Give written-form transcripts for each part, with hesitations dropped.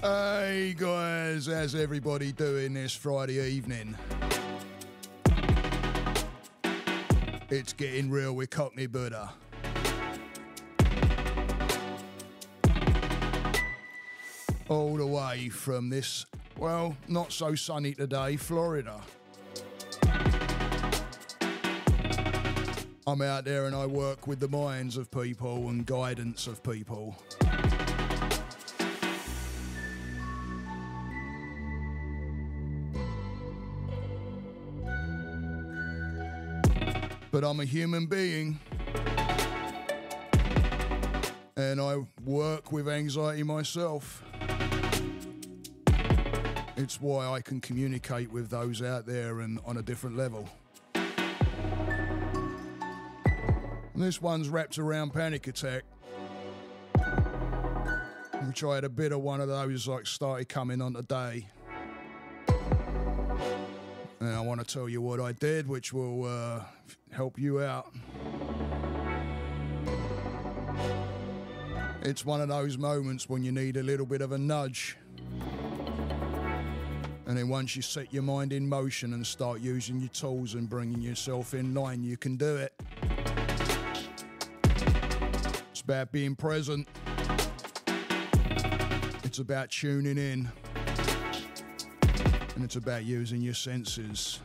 Hey guys, how's everybody doing this Friday evening? It's getting real with Cockney Buddha. All the way from this, well, not so sunny today, Florida. I'm out there and I work with the minds of people and guidance of people. But I'm a human being, and I work with anxiety myself. It's why I can communicate with those out there and on a different level. And this one's wrapped around panic attack, which I had a bit of one of those, like, started coming on today. And I want to tell you what I did, which will help you out. It's one of those moments when you need a little bit of a nudge. And then once you set your mind in motion and start using your tools and bringing yourself in line, you can do it. It's about being present. It's about tuning in. And it's about using your senses.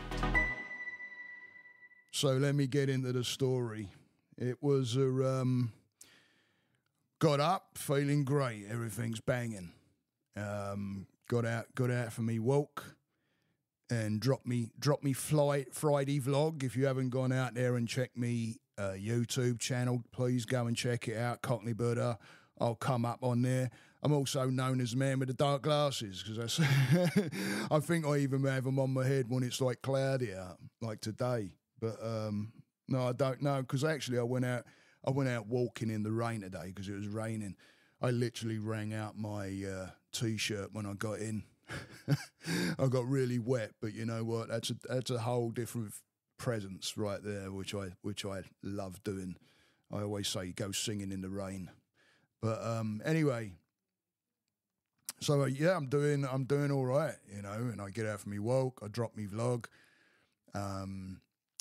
So let me get into the story. It was got up, feeling great. Everything's banging. Got out for me walk, and drop me Friday vlog. If you haven't gone out there and checked me YouTube channel, please go and check it out. Cockney Buddha. I'll come up on there. I'm also known as the man with the dark glasses because that's I think I even have them on my head when it's like cloudy out, like today. But no, I don't know, because actually I went out walking in the rain today because it was raining. I literally wrung out my t-shirt when I got in. I got really wet, but you know what? That's a whole different presence right there, which I love doing. I always say go singing in the rain. But anyway, so yeah, I'm doing all right, you know. And I get out for me walk. I drop me vlog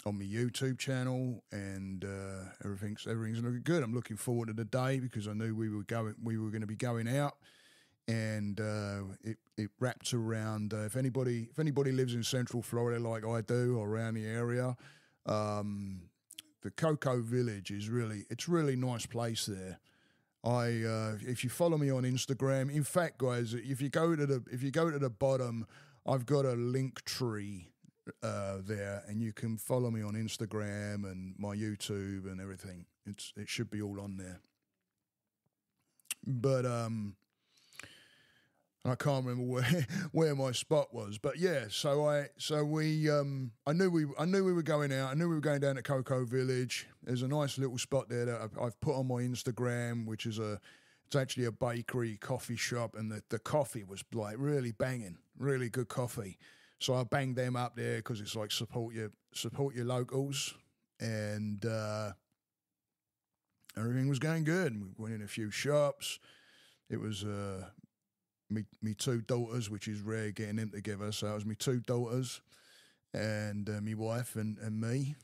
on my YouTube channel, and everything's looking good. I'm looking forward to the day because I knew we were going to be going out, and it wraps around. If anybody lives in Central Florida like I do, or around the area, the Cocoa Village is really nice place there. If you follow me on Instagram, in fact, guys, if you go to the bottom, I've got a link tree there, and you can follow me on Instagram and my YouTube and everything. It should be all on there. But I can't remember where my spot was, but yeah. So I knew we were going out. I knew we were going down to Cocoa Village. There's a nice little spot there that I've put on my Instagram, which is it's actually a bakery coffee shop, and the coffee was like really banging, really good coffee. So I banged them up there because it's like support your locals, and everything was going good. We went in a few shops. It was me two daughters, which is rare getting them together. So it was me two daughters and me wife and me,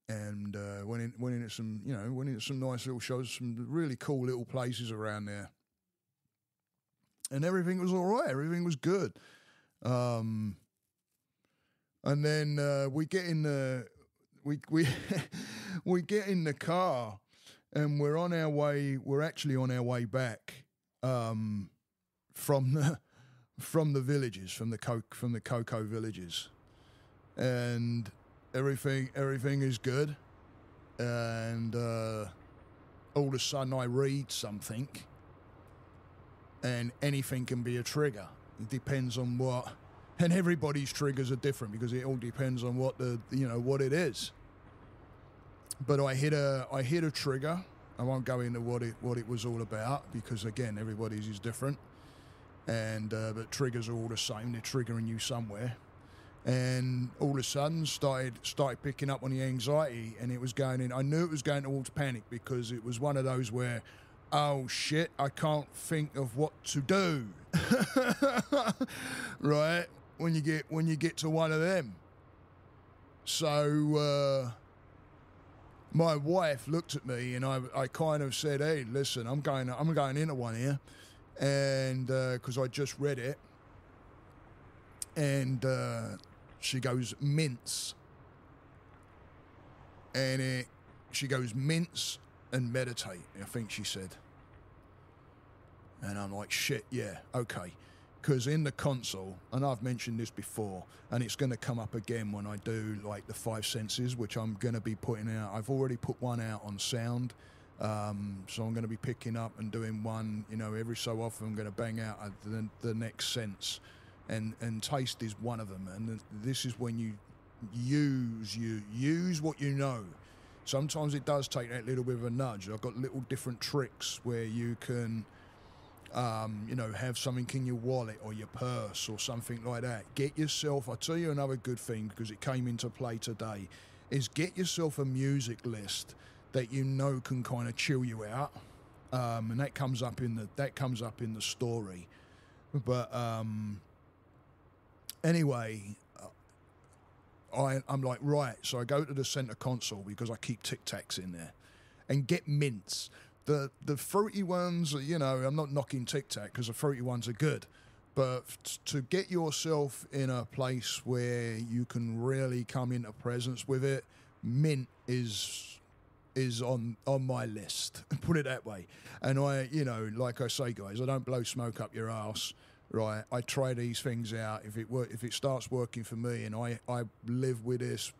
and went into some nice little shows, some really cool little places around there, and everything was all right. Everything was good. And then we get in the we get in the car, and we're on our way. We're actually on our way back. From the villages, from the cocoa villages, and everything is good, and all of a sudden I read something, and anything can be a trigger. It depends on what, and everybody's triggers are different because it all depends on what what it is. But I hit a trigger. I won't go into what it was all about because again everybody's is different. And but triggers are all the same. They're triggering you somewhere, and all of a sudden started picking up on the anxiety, and it was going in. I knew it was going towards panic because it was one of those where oh shit, I can't think of what to do. Right? When you get to one of them. So my wife looked at me and I kind of said, hey, listen, I'm going into one here, and because I just read it, and she goes, mince. And she goes, mince and meditate, I think she said. And I'm like, shit, yeah, okay. Because in the console, and I've mentioned this before, and it's going to come up again when I do like the 5 senses, which I'm going to be putting out. I've already put one out on sound, so I'm going to be picking up and doing one, every so often. I'm going to bang out the next sense, and taste is one of them. And this is when you use what you know. Sometimes it does take that little bit of a nudge. I've got little different tricks where you can have something in your wallet or your purse or something like that. Get yourself, I'll tell you another good thing, because it came into play today, is get yourself a music list that can kind of chill you out. And that comes up in the story. But anyway, I'm like, right, so I go to the center console because I keep Tic Tacs in there, and get mints. The fruity ones, I'm not knocking Tic Tac because the fruity ones are good, but to get yourself in a place where you can really come into presence with it, mint is on my list. Put it that way. And I, like I say, guys, I don't blow smoke up your ass. Right, I try these things out. If it starts working for me, and I live with this,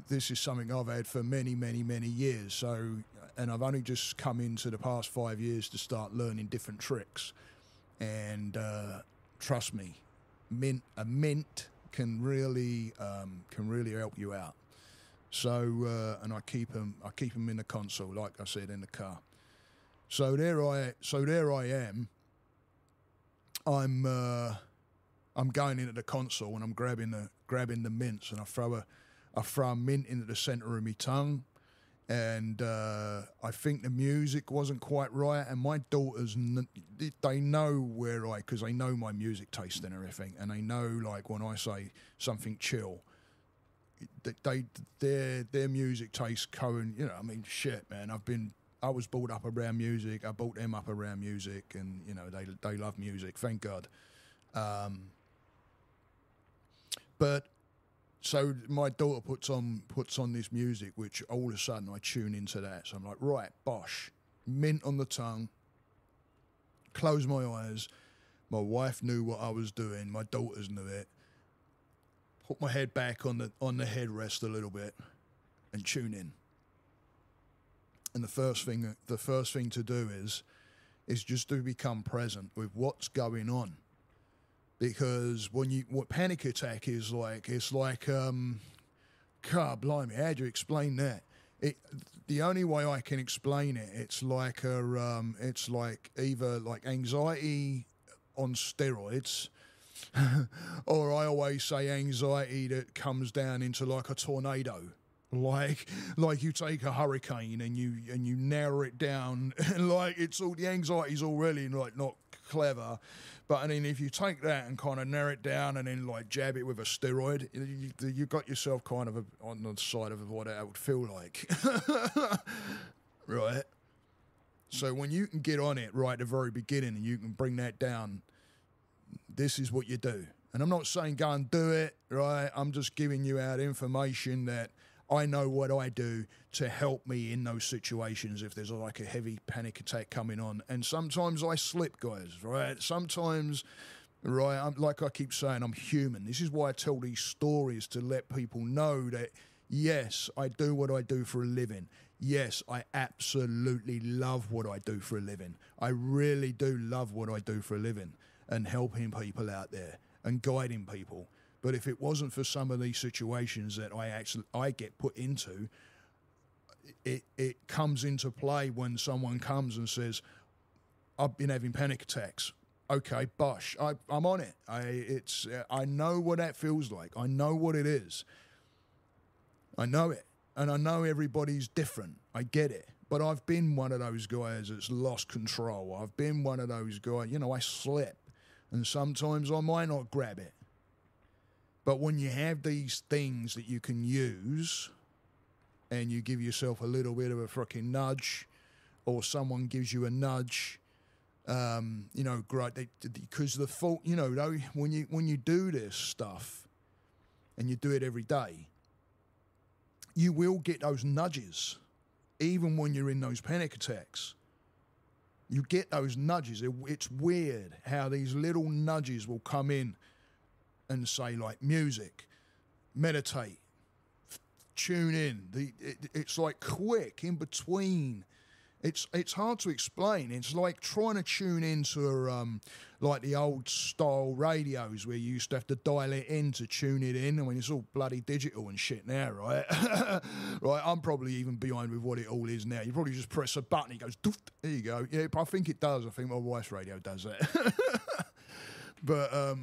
this is something I've had for many, many, many years. So, and I've only just come into the past 5 years to start learning different tricks. And trust me, a mint can really help you out. So, and I keep them in the console, like I said, in the car. So there I am. I'm going into the console and I'm grabbing the mints, and I throw a mint into the center of my tongue, and I think the music wasn't quite right. And my daughters, they know because they know my music taste and everything, and they know like when I say something chill, their music taste shit, man. I was brought up around music. I brought them up around music, and they love music. Thank God. But so my daughter puts on this music, which all of a sudden I tune into that. So I'm like, right, bosh, mint on the tongue. Close my eyes. My wife knew what I was doing. My daughters knew it. Put my head back on the headrest a little bit, and tune in. And the first thing to do is just to become present with what's going on, because what panic attack is like, it's like, God blimey, how do you explain that? The only way I can explain it, it's like either like anxiety on steroids, or I always say anxiety that comes down into like a tornado. Like you take a hurricane and you narrow it down, and like it's all, the anxiety's already like not clever, but and then if you take that and kind of narrow it down and then like jab it with a steroid, you got yourself kind of on the side of what that would feel like. Right? So when you can get on it right at the very beginning and you can bring that down, this is what you do. And I'm not saying go and do it, right? I'm just giving you out information that I know what I do to help me in those situations if there's like a heavy panic attack coming on. And sometimes I slip, guys, right? Sometimes, right, like I keep saying, I'm human. This is why I tell these stories, to let people know that, yes, I do what I do for a living. Yes, I absolutely love what I do for a living. I really do love what I do for a living, and helping people out there and guiding people. But if it wasn't for some of these situations that I get put into, it comes into play when someone comes and says, I've been having panic attacks. Okay, bosh, I'm on it. I know what that feels like. I know what it is. I know it. And I know everybody's different. I get it. But I've been one of those guys that's lost control. I've been one of those guys, I slip, and sometimes I might not grab it. But when you have these things that you can use, and you give yourself a little bit of a freaking nudge, or someone gives you a nudge, great. Because the fault, though, when you do this stuff, and you do it every day, you will get those nudges, even when you're in those panic attacks. You get those nudges. It's weird how these little nudges will come in and say, like, music, meditate, tune in. It's like quick in between. It's hard to explain. It's like trying to tune into like the old style radios where you used to have to dial it in to tune it in. I mean, it's all bloody digital and shit now, right? Right, I'm probably even behind with what it all is now. You probably just press a button, it goes, doof, there you go. Yeah, I think it does. I think my wife's radio does that. But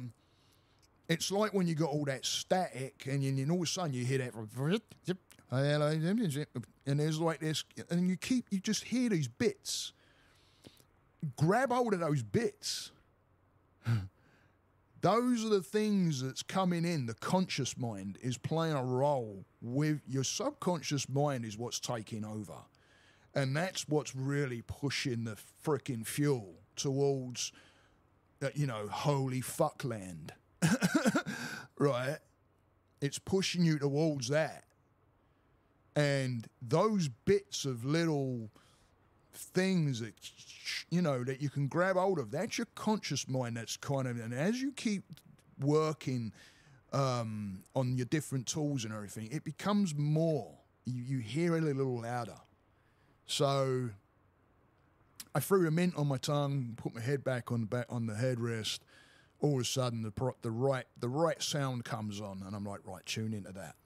it's like when you got all that static and all of a sudden you hear that from and there's like this, and you just hear these bits. Grab hold of those bits. Those are the things that's coming in. The conscious mind is playing a role with your subconscious mind is what's taking over. And that's what's really pushing the frickin' fuel towards, holy fuckland. Right? It's pushing you towards that. And those bits of little things that, that you can grab hold of, that's your conscious mind. That's kind of, and as you keep working on your different tools and everything, it becomes more. You hear it a little louder. So I threw the mint on my tongue, put my head back on the headrest. All of a sudden, the right sound comes on, and I'm like, right, tune into that.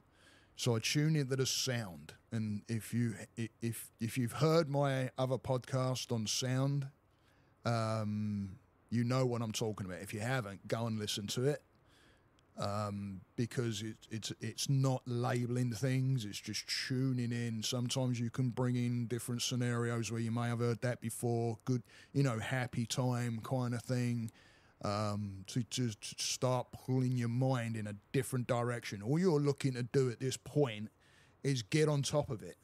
So I tune into the sound, and if you've heard my other podcast on sound, you know what I'm talking about. If you haven't, go and listen to it, because it's not labeling things; it's just tuning in. Sometimes you can bring in different scenarios where you may have heard that before. Good, happy time kind of thing. To start pulling your mind in a different direction. All you're looking to do at this point is get on top of it.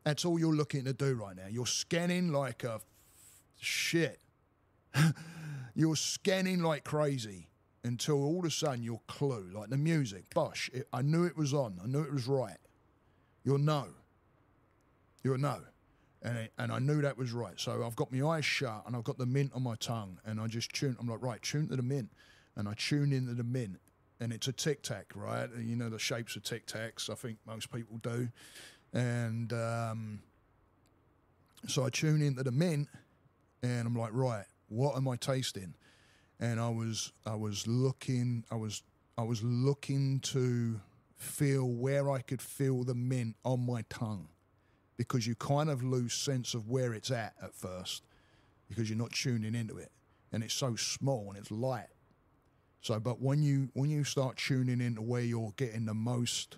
That's all you're looking to do right now. You're scanning like a shit. You're scanning like crazy until all of a sudden your clue, like the music, bosh, I knew it was on. I knew it was right. You'll know. You'll know. And I knew that was right. So I've got my eyes shut and I've got the mint on my tongue and I just tune. I'm like, right, tune to the mint. And I tune into the mint. And it's a tic-tac, right? You know the shapes of tic-tacs. I think most people do. And so I tune into the mint and I'm like, right, what am I tasting? And I was looking to feel where I could feel the mint on my tongue. Because you kind of lose sense of where it's at first because you're not tuning into it. And it's so small and it's light. So, but when you start tuning into where you're getting the most,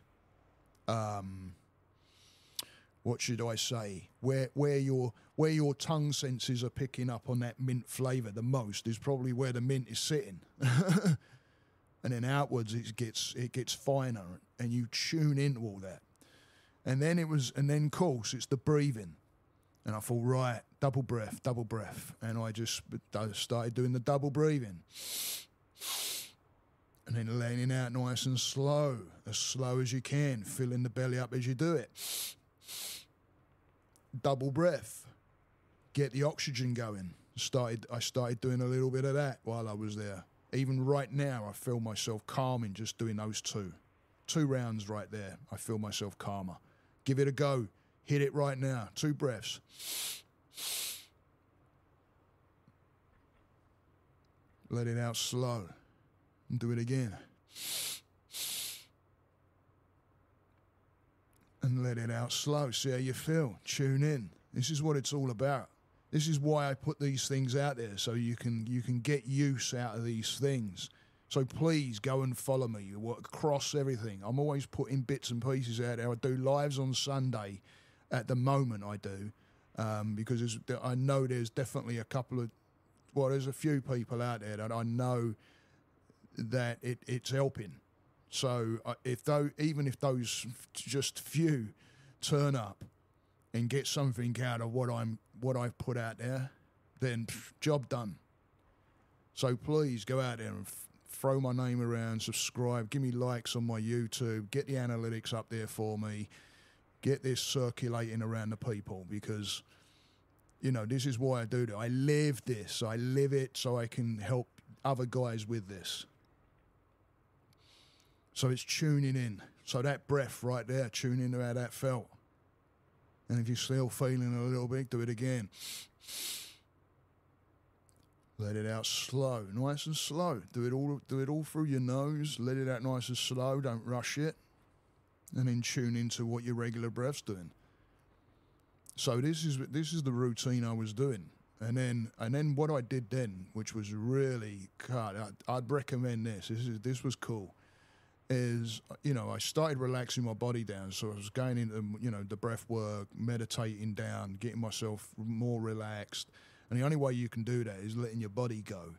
what should I say? Where your tongue senses are picking up on that mint flavour the most is probably where the mint is sitting. And then outwards it gets finer and you tune into all that. And then of course, it's the breathing. And I thought, right, double breath. And I started doing the double breathing. And then letting it out nice and slow as you can, filling the belly up as you do it. Double breath. Get the oxygen going. I started doing a little bit of that while I was there. Even right now, I feel myself calming just doing those two. 2 rounds right there. I feel myself calmer. Give it a go. Hit it right now. 2 breaths. Let it out slow. And do it again. And let it out slow. See how you feel. Tune in. This is what it's all about. This is why I put these things out there, so you can get use out of these things. So please go and follow me. You work across everything. I'm always putting bits and pieces out there. I do lives on Sunday At the moment, I do, because I know there's definitely a couple of, well, there's a few people out there that I know that it's helping. So even if those just few turn up and get something out of what I've put out there, then job done. So please go out there and throw my name around, subscribe, give me likes on my YouTube, get the analytics up there for me, get this circulating around the people, because, you know, this is why I do it. I live this. I live it so I can help other guys with this. So it's tuning in. So that breath right there, tune into how that felt. And if you're still feeling a little bit, do it again. Let it out slow, nice and slow. Do it all through your nose. Let it out nice and slow. Don't rush it. And then tune into what your regular breath's doing. So this is the routine I was doing. And then what I did then, which was really I'd recommend this. This was cool. Is, you know, I started relaxing my body down. So I was going into, you know, the breath work, meditating down, getting myself more relaxed. And the only way you can do that is letting your body go.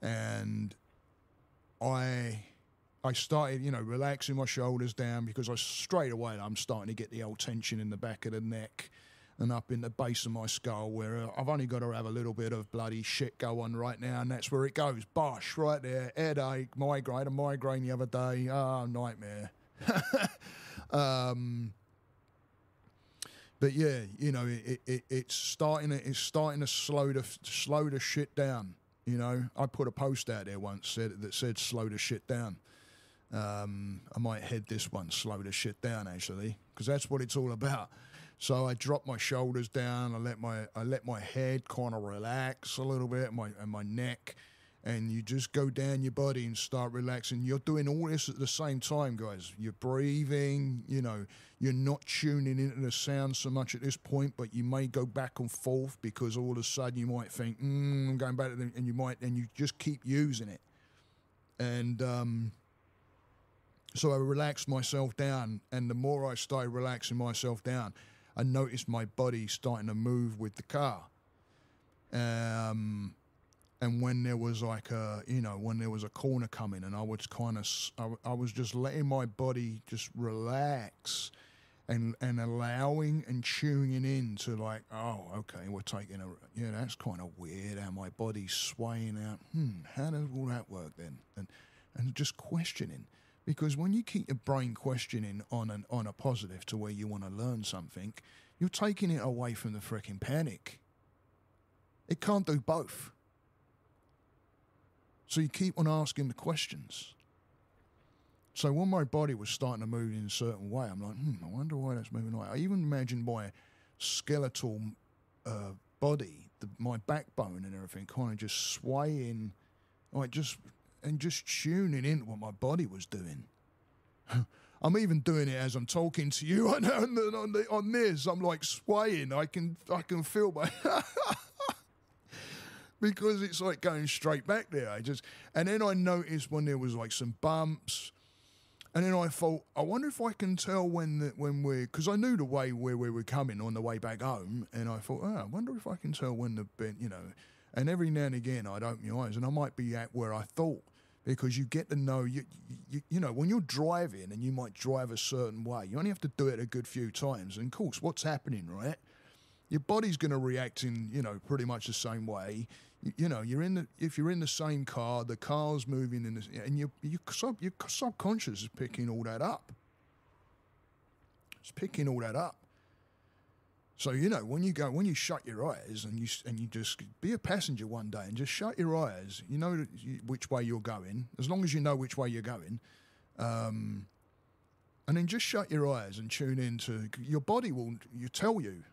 And I started, you know, relaxing my shoulders down, because straight away I'm starting to get the old tension in the back of the neck and up in the base of my skull, where I've only got to have a little bit of bloody shit go on right now, and that's where it goes. Bosh, right there. Headache, a migraine the other day. Oh, nightmare. But yeah, you know, it's starting to slow the shit down. You know, I put a post out there once that said slow the shit down. I might head this one, slow the shit down, actually, because that's what it's all about. So I drop my shoulders down. I let my head kind of relax a little bit, and my neck, and you just go down your body and start relaxing. You're doing all this at the same time, guys. You're breathing. You know, you're not tuning into the sound so much at this point, but you may go back and forth, because all of a sudden you might think, I'm going back to them, and you just keep using it. And so I relaxed myself down, and the more I started relaxing myself down, I noticed my body starting to move with the car. And when there was when there was a corner coming, and I was just letting my body just relax, and allowing and tuning in to, like, oh, okay, we're taking that's kind of weird how my body's swaying out. How does all that work then? And just questioning. Because when you keep your brain questioning on a positive to where you want to learn something, you're taking it away from the freaking panic. It can't do both. So you keep on asking the questions. So when my body was starting to move in a certain way, I'm like, I wonder why that's moving away. I even imagined my skeletal body, my backbone and everything, kind of just swaying, like just tuning into what my body was doing. I'm even doing it as I'm talking to you on this. I'm like swaying. I can feel my because it's like going straight back there. And then I noticed when there was like some bumps, and then I thought, I wonder if I can tell because I knew the way where we were coming on the way back home, and I thought, I wonder if I can tell when and every now and again I'd open my eyes, and I might be at where I thought. Because you get to know, you know, when you're driving and you might drive a certain way, you only have to do it a good few times. And of course, what's happening, right? Your body's going to react in, you know, pretty much the same way. You know, if you're in the same car, the car's moving and your subconscious is picking all that up. It's picking all that up. So, you know, when you shut your eyes and you just be a passenger one day and just shut your eyes, you know which way you're going, as long as you know which way you're going, and then just shut your eyes and tune into your body will tell you.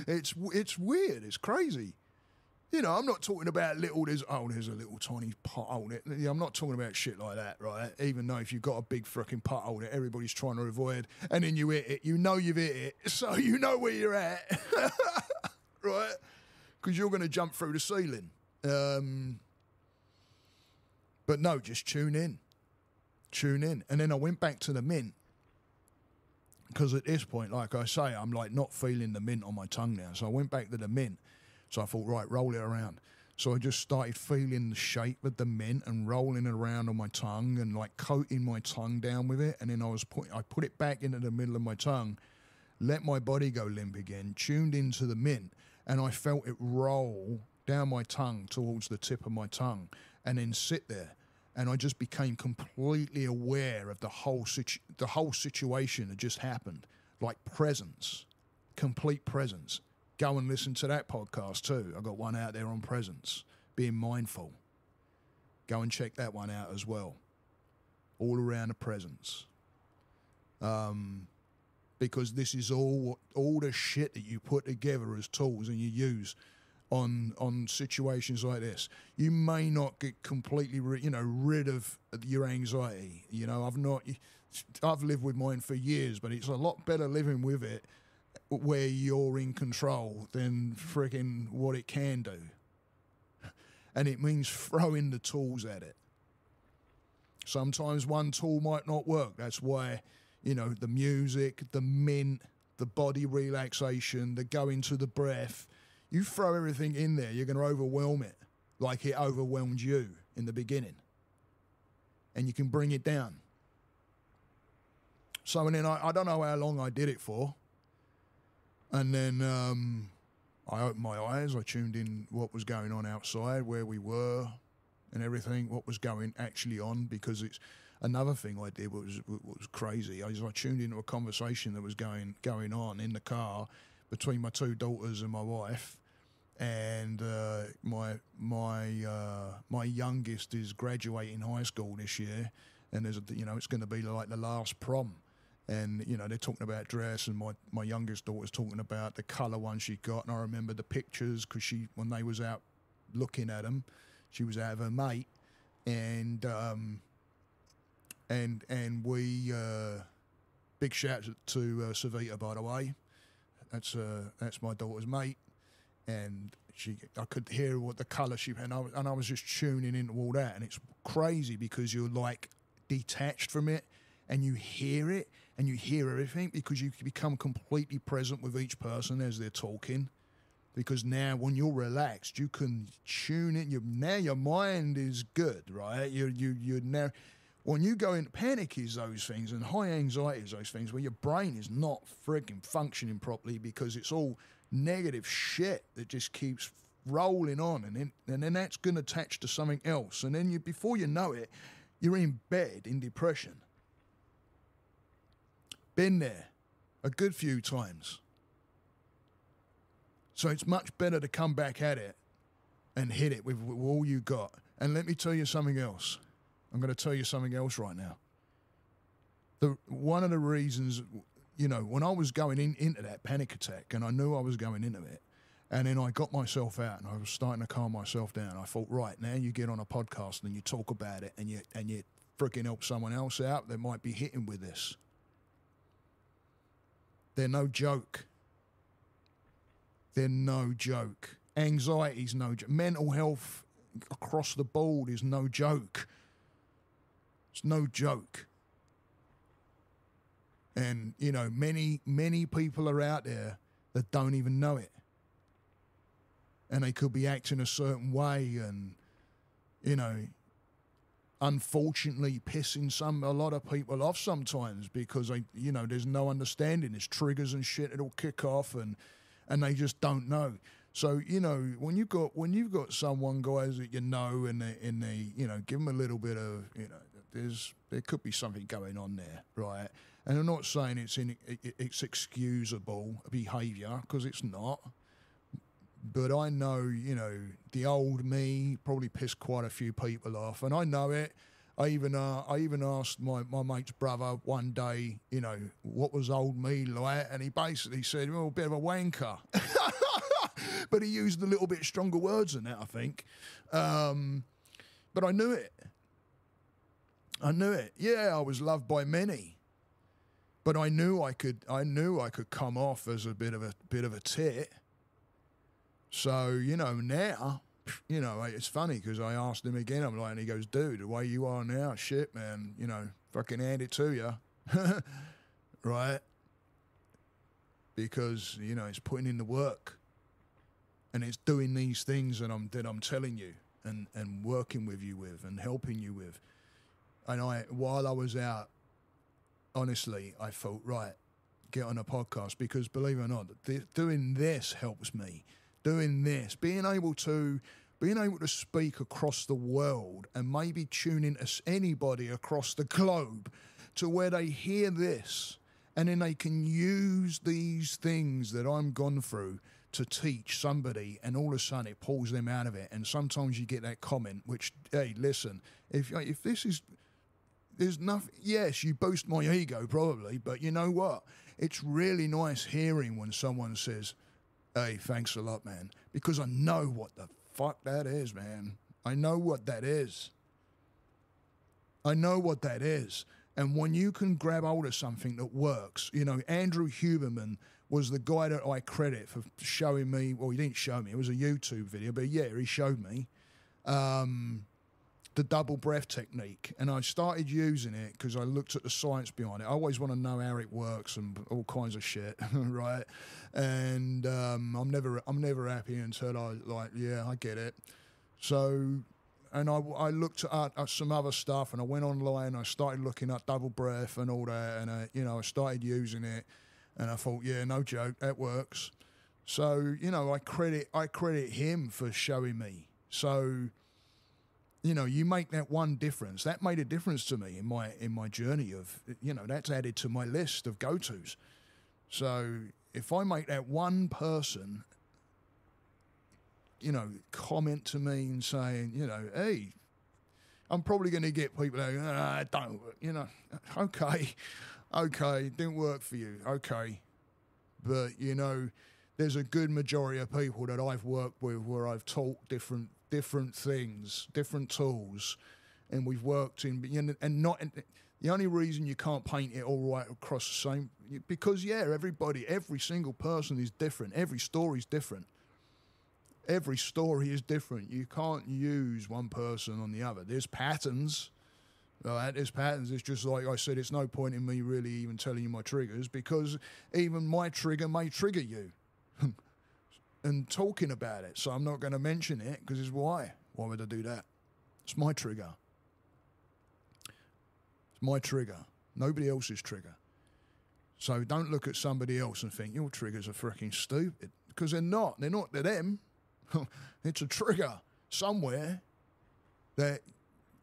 It's weird. It's crazy. You know, I'm not talking about there's a little tiny pothole. I'm not talking about shit like that, right? Even though if you've got a big fucking pothole that everybody's trying to avoid, and then you hit it, you know you've hit it, so you know where you're at, right? Because you're going to jump through the ceiling. But no, just tune in. And then I went back to the Mint, Because at this point, like I say, I'm like not feeling the mint on my tongue now. So I went back to the mint. So I thought, right, roll it around. So I just started feeling the shape of the mint and rolling it around on my tongue and like coating my tongue down with it. And then I put it back into the middle of my tongue, let my body go limp again, tuned into the mint, and I felt it roll down my tongue towards the tip of my tongue and then sit there. And I just became completely aware of the whole situation that just happened, like presence, complete presence. Go and listen to that podcast too. I got one out there on presence, being mindful. Go and check that one out as well. All around the presence, because this is all the shit that you put together as tools and you use on situations like this. You may not get completely rid of your anxiety. I've lived with mine for years, but it's a lot better living with it where you're in control than freaking what it can do. And it means throwing the tools at it. Sometimes one tool might not work. That's why, the music, the mint, the body relaxation, the go into the breath, you throw everything in there, you're going to overwhelm it like it overwhelmed you in the beginning. And you can bring it down. So, and then I don't know how long I did it for. And then I opened my eyes, I tuned in what was going on outside, where we were and everything, what was going actually on, because it's another thing I did was crazy. I tuned into a conversation that was going on in the car between my two daughters and my wife, and my youngest is graduating high school this year, and it's going to be like the last prom, and they're talking about dress, and my youngest daughter's talking about the colour one she got, and I remember the pictures because when they was out looking at them, she was out of her mate, and we big shout to Savita, by the way. That's my daughter's mate, and I could hear what the colour she had, and I was just tuning into all that, and it's crazy because you're like detached from it, and you hear it, and you hear everything because you become completely present with each person as they're talking. Because now, when you're relaxed, you can tune in. Now your mind is good, right? You're now. When you go into panic is those things, and high anxiety is those things where your brain is not freaking functioning properly because it's all negative shit that just keeps rolling on, and then that's going to attach to something else, and then before you know it, you're in bed in depression. Been there a good few times. So it's much better to come back at it and hit it with all you got. And let me tell you something else. I'm going to tell you something else right now. One of the reasons, when I was going into that panic attack, and I knew I was going into it, and then I got myself out and I was starting to calm myself down. I thought, right, now you get on a podcast and you talk about it and you freaking help someone else out that might be hitting with this. They're no joke. They're no joke. Anxiety's no joke. Mental health across the board is no joke. It's no joke. And, many people are out there that don't even know it. And they could be acting a certain way and, unfortunately pissing a lot of people off sometimes because there's no understanding. There's triggers and shit that'll kick off and they just don't know. So, when you've got someone, guys, that and they give them a little bit of, there could be something going on there, right? And I'm not saying it's excusable behaviour, because it's not. But I know, the old me probably pissed quite a few people off, and I know it. I even asked my mate's brother one day, what was old me like, and he basically said, well, a bit of a wanker. But he used a little bit stronger words than that, I think. But I knew it. Yeah, I was loved by many. But I knew I could come off as a bit of a tit. So, now, it's funny because I asked him again, I'm like, and he goes, dude, the way you are now, shit, man, fucking hand it to you. Right? because, you know, it's putting in the work and it's doing these things that I'm telling you and working with you with and helping you with. And while I was out, honestly, I thought, right, get on a podcast, because believe it or not, doing this helps me. Doing this, being able to speak across the world and maybe tune into anybody across the globe to where they hear this, and then they can use these things that I'm gone through to teach somebody, and all of a sudden it pulls them out of it. And sometimes you get that comment, which, hey, listen, if this is, there's nothing, yes, you boost my ego probably, but you know what? It's really nice hearing when someone says, hey, thanks a lot, man, because I know what the fuck that is, man. I know what that is. I know what that is. And when you can grab hold of something that works, you know, Andrew Huberman was the guy that I credit for showing me, well, he didn't show me, it was a YouTube video, but yeah, he showed me the double breath technique. And I started using it because I looked at the science behind it. I always want to know how it works and all kinds of shit, right? And I'm never happy until I get it. So, and I looked at some other stuff, and I went online, and I started looking at double breath and all that, and I started using it, and I thought, yeah, no joke, that works. So, you know, I credit him for showing me. So, you know, you make that one difference. That made a difference to me in my journey of, you know, that's added to my list of go-tos. So if I make that one person, you know, comment to me and saying, you know, hey, I'm probably going to get people that don't, you know, okay, didn't work for you, okay. But, you know, there's a good majority of people that I've worked with where I've taught different things, different tools, and we've worked in, and not, the only reason you can't paint it all right across the same, because, yeah, every single person is different. Every story is different. Every story is different. You can't use one person on the other. There's patterns. There's patterns. It's just like I said, it's no point in me really even telling you my triggers, because even my trigger may trigger you and talking about it. So I'm not going to mention it, because it's why. Why would I do that? It's my trigger. It's my trigger. Nobody else's trigger. So don't look at somebody else and think, your triggers are freaking stupid, because they're not. They're not to them. It's a trigger somewhere that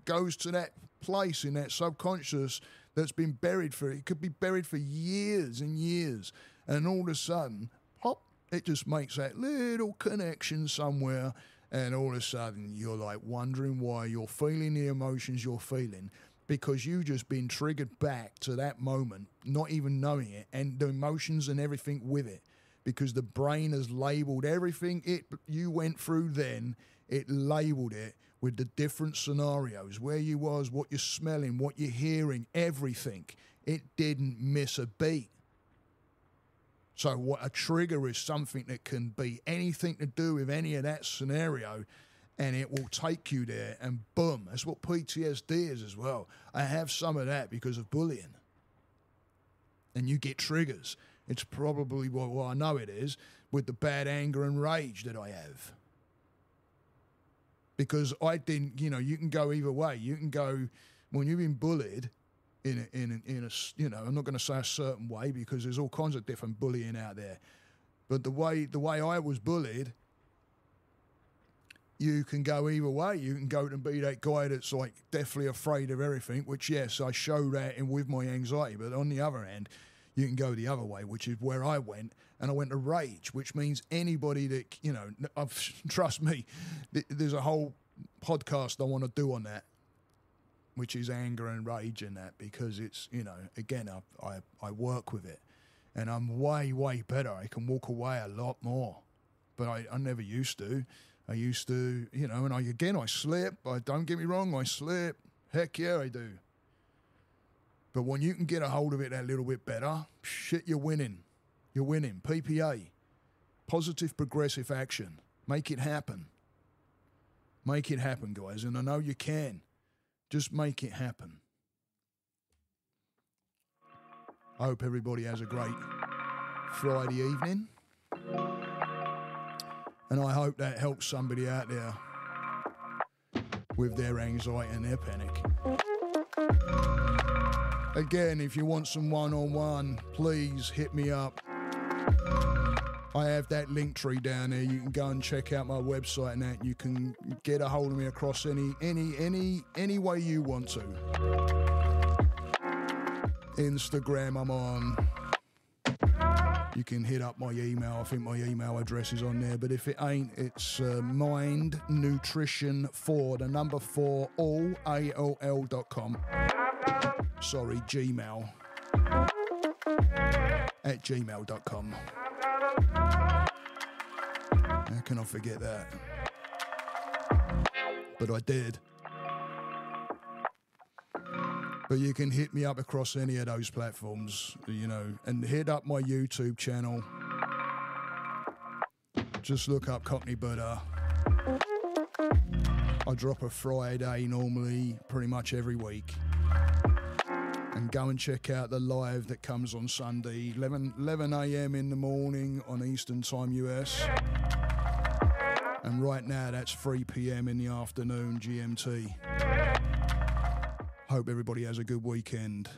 goes to that place in that subconscious that's been buried for, it could be buried for years and years, and all of a sudden, pop, it just makes that little connection somewhere, and all of a sudden you're like wondering why you're feeling the emotions you're feeling, because you've just been triggered back to that moment, not even knowing it, and the emotions and everything with it. Because the brain has labelled everything you went through then, it labelled it with the different scenarios, where you was, what you're smelling, what you're hearing, everything. It didn't miss a beat. So what a trigger is, something that can be anything to do with any of that scenario, and it will take you there, and boom. That's what PTSD is as well. I have some of that because of bullying. And you get triggers. It's probably what I know it is, with the bad anger and rage that I have. Because I didn't, you know, you can go either way. You can go, when you've been bullied in a you know, I'm not going to say a certain way, because there's all kinds of different bullying out there. But the way I was bullied, you can go either way. You can go and be that guy that's like deathly afraid of everything, which, yes, I show that with my anxiety. But on the other hand, you can go the other way, which is where I went, and I went to rage, which means anybody that, you know, trust me, there's a whole podcast I want to do on that, which is anger and rage and that, because it's, you know, again, I work with it, and I'm way, way better. I can walk away a lot more, but I never used to. I used to, you know, and I slip. Don't get me wrong, I slip. Heck yeah, I do. But when you can get a hold of it that little bit better, shit, you're winning. You're winning. PPA. Positive progressive action. Make it happen. Make it happen, guys. And I know you can. Just make it happen. I hope everybody has a great Friday evening. And I hope that helps somebody out there with their anxiety and their panic. Again, if you want some one-on-one, please hit me up. I have that link tree down there. You can go and check out my website and that. You can get a hold of me across any way you want to. Instagram, I'm on. You can hit up my email. I think my email address is on there. But if it ain't, it's mindnutrition4, the number 4, all, AOL.com. Sorry, Gmail. At gmail.com. How can I forget that? But I did. But you can hit me up across any of those platforms, you know, and hit up my YouTube channel. Just look up Cockney Buddha. I drop a Friday normally, pretty much every week. And go and check out the live that comes on Sunday, 11 a.m. in the morning on Eastern Time US. And right now that's 3 p.m. in the afternoon GMT. Hope everybody has a good weekend.